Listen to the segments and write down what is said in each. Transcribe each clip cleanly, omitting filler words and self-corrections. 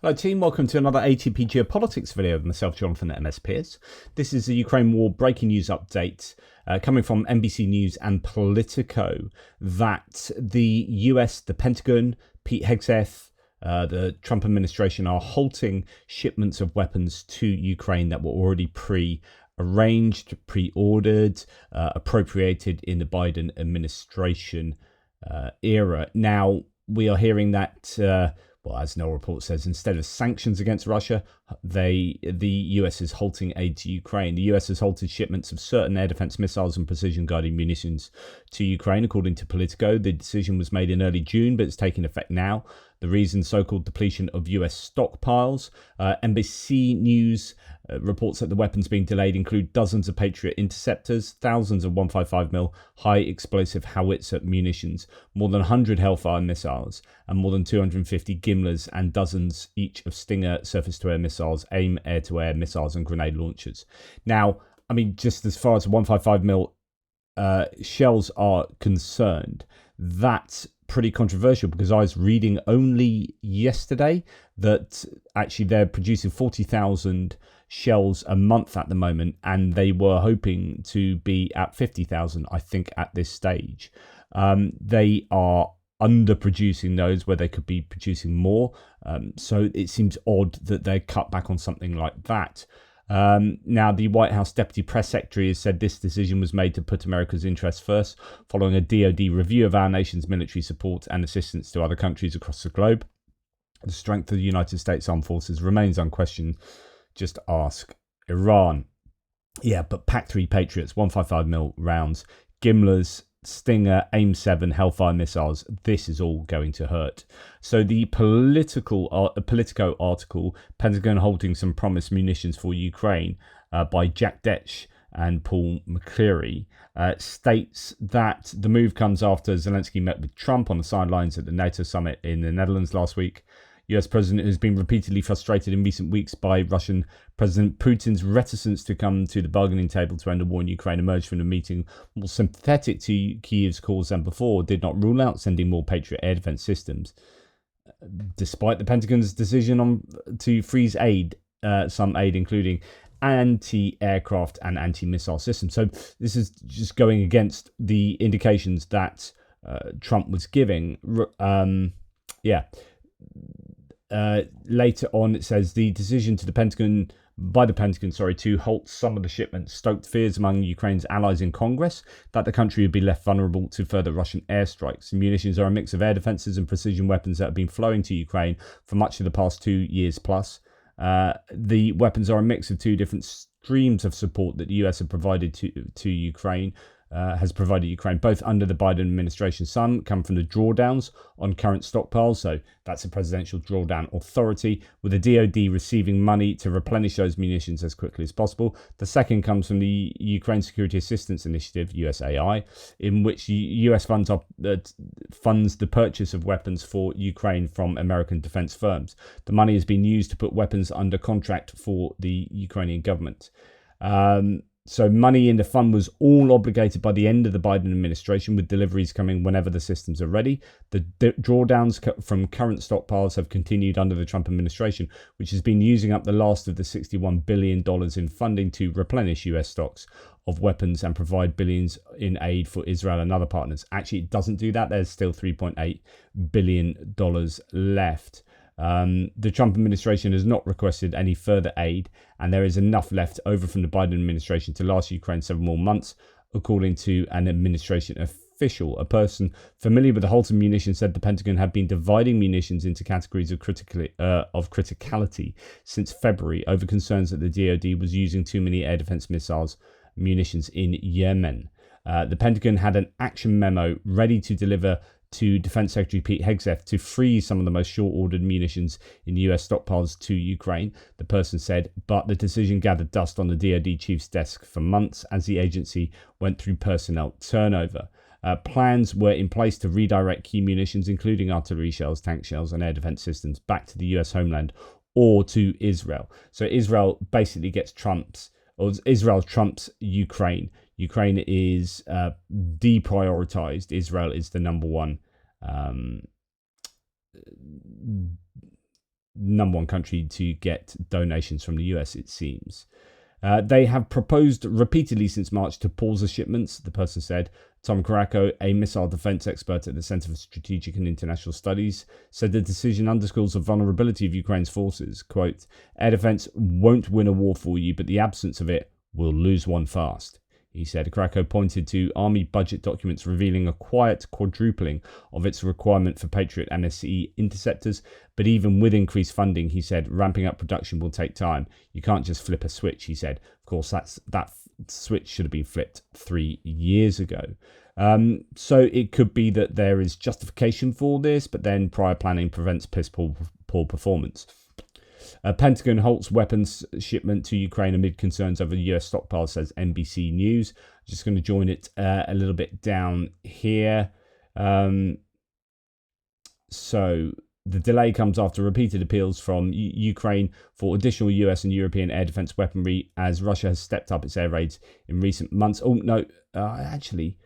Hello team, welcome to another ATP Geopolitics video with myself, Jonathan at MS Pierce. This is the Ukraine War breaking news update coming from NBC News and Politico that the US, the Pentagon, Pete Hegseth, the Trump administration are halting shipments of weapons to Ukraine that were already pre-arranged, pre-ordered, appropriated in the Biden administration era. Now, we are hearing that well, as no report says, instead of sanctions against Russia, the US is halting aid to Ukraine. The US has halted shipments of certain air defense missiles and precision-guided munitions to Ukraine, according to Politico. The decision was made in early June, but it's taking effect now. The reason, so-called depletion of US stockpiles. NBC News reports that the weapons being delayed include dozens of Patriot interceptors, thousands of 155mm high-explosive howitzer munitions, more than 100 Hellfire missiles, and more than 250 GMLRS, and dozens each of Stinger surface-to-air missiles, AIM air-to-air missiles, and grenade launchers. Now, I mean, just as far as 155mm shells are concerned, that's pretty controversial, because I was reading only yesterday that actually they're producing 40,000 shells a month at the moment, and they were hoping to be at 50,000, I think, at this stage. They are underproducing those where they could be producing more. So it seems odd that they cut back on something like that. Now, the White House Deputy Press Secretary has said this decision was made to put America's interests first, following a DoD review of our nation's military support and assistance to other countries across the globe. The strength of the United States Armed Forces remains unquestioned. Just ask Iran. Yeah, but PAC-3 Patriots, 155mm rounds, GMLRS, Stinger, AIM-7 Hellfire missiles, this is all going to hurt. So the Politico article, Pentagon holding some promised munitions for Ukraine, by Jack Detch and Paul McCleary, states that the move comes after Zelensky met with Trump on the sidelines at the NATO summit in the Netherlands last week. US President has been repeatedly frustrated in recent weeks by Russian President Putin's reticence to come to the bargaining table to end the war in Ukraine. Emerged from the meeting more sympathetic to Kyiv's cause than before, did not rule out sending more Patriot air defense systems, despite the Pentagon's decision to freeze aid, some aid including anti-aircraft and anti-missile systems. So this is just going against the indications that Trump was giving. Later on, it says the decision to the Pentagon to halt some of the shipments stoked fears among Ukraine's allies in Congress that the country would be left vulnerable to further Russian airstrikes. Munitions are a mix of air defenses and precision weapons that have been flowing to Ukraine for much of the past 2 years plus. The weapons are a mix of two different streams of support that the US have provided to Ukraine. Has provided Ukraine, both under the Biden administration. Some come from the drawdowns on current stockpiles, so that's a presidential drawdown authority, with the DoD receiving money to replenish those munitions as quickly as possible. The second comes from the Ukraine Security Assistance Initiative, USAI, in which US funds the purchase of weapons for Ukraine from American defense firms. The money has been used to put weapons under contract for the Ukrainian government. So money in the fund was all obligated by the end of the Biden administration, with deliveries coming whenever the systems are ready. The drawdowns from current stockpiles have continued under the Trump administration, which has been using up the last of the $61 billion in funding to replenish US stocks of weapons and provide billions in aid for Israel and other partners. Actually, it doesn't do that. There's still $3.8 billion left. The Trump administration has not requested any further aid, and there is enough left over from the Biden administration to last Ukraine several more months, according to an administration official. A person familiar with the halted munitions said the Pentagon had been dividing munitions into categories of criticality since February over concerns that the DoD was using too many air defense munitions in Yemen. The Pentagon had an action memo ready to deliver to Defense Secretary Pete Hegseth to freeze some of the most short-ordered munitions in US stockpiles to Ukraine, the person said, but the decision gathered dust on the DoD chief's desk for months as the agency went through personnel turnover. Plans were in place to redirect key munitions, including artillery shells, tank shells, and air defense systems, back to the US homeland or to Israel. So Israel basically gets Israel trumps Ukraine. Ukraine is deprioritized. Israel is the number one number one country to get donations from the US, it seems. They have proposed repeatedly since March to pause the shipments, the person said. Tom Caracco, a missile defense expert at the Center for Strategic and International Studies, said the decision underscores the vulnerability of Ukraine's forces. Quote, air defense won't win a war for you, but the absence of it will lose one fast. He said. Caracco pointed to Army budget documents revealing a quiet quadrupling of its requirement for Patriot MSE interceptors. But even with increased funding, he said, ramping up production will take time. You can't just flip a switch, he said. Of course, that switch should have been flipped 3 years ago. So it could be that there is justification for this, but then prior planning prevents piss poor performance. Pentagon halts weapons shipment to Ukraine amid concerns over the US stockpile, says NBC News. Just going to join it a little bit down here. So the delay comes after repeated appeals from Ukraine for additional US and European air defense weaponry as Russia has stepped up its air raids in recent months. Oh, no, actually,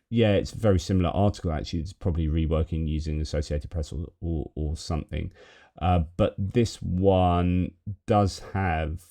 yeah, it's a very similar article, actually. It's probably reworking using Associated Press or something. But this one does have,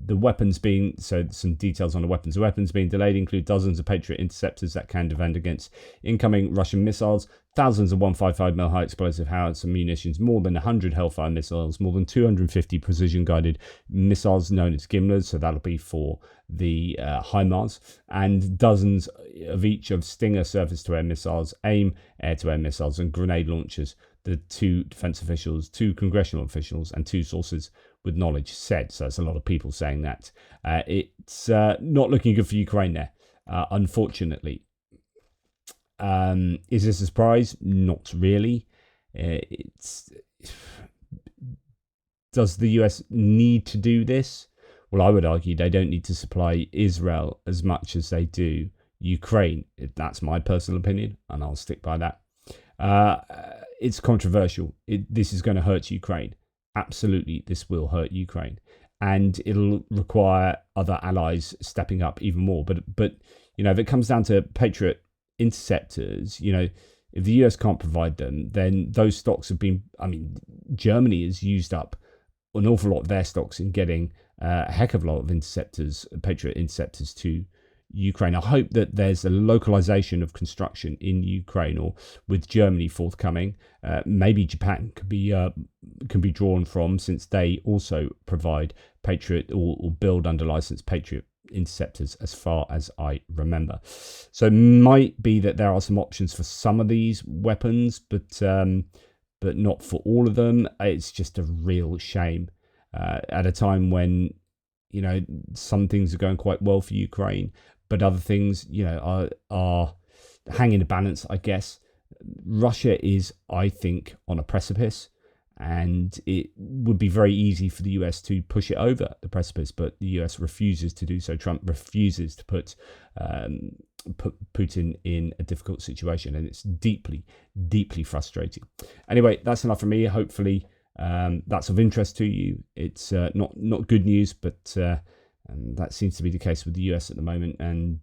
the weapons being, so some details on the weapons. The weapons being delayed include dozens of Patriot interceptors that can defend against incoming Russian missiles, thousands of 155mm high explosive howitzer munitions, more than 100 Hellfire missiles, more than 250 precision-guided missiles known as GMLRS, so that'll be for the HIMARS, and dozens of each of Stinger surface-to-air missiles, AIM air-to-air missiles, and grenade launchers. The two defense officials, two congressional officials, and two sources with knowledge said. So it's a lot of people saying that. It's not looking good for Ukraine there, unfortunately. Is this a surprise? Not really. Does the US need to do this? Well, I would argue they don't need to supply Israel as much as they do Ukraine. That's my personal opinion, and I'll stick by that. It's controversial. This is going to hurt Ukraine. Absolutely, this will hurt Ukraine. And it'll require other allies stepping up even more. But you know, if it comes down to Patriot interceptors, you know, if the US can't provide them, then those stocks have been, I mean, Germany has used up an awful lot of their stocks in getting a heck of a lot of interceptors, Patriot interceptors to Ukraine. I hope that there's a localization of construction in Ukraine, or with Germany forthcoming. Maybe Japan could be drawn from, since they also provide Patriot or build under license Patriot interceptors, as far as I remember. So it might be that there are some options for some of these weapons, but not for all of them. It's just a real shame at a time when, you know, some things are going quite well for Ukraine, but other things, you know, are hanging a balance, I guess. Russia is, I think, on a precipice, and it would be very easy for the US to push it over the precipice, but the US refuses to do so. Trump refuses to put Putin in a difficult situation, and it's deeply, deeply frustrating. Anyway, that's enough from me. Hopefully that's of interest to you. It's not good news, but that seems to be the case with the US at the moment, and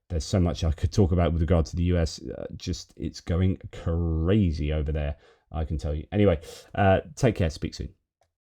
there's so much I could talk about with regard to the US. Just, it's going crazy over there, I can tell you. Anyway, take care. Speak soon.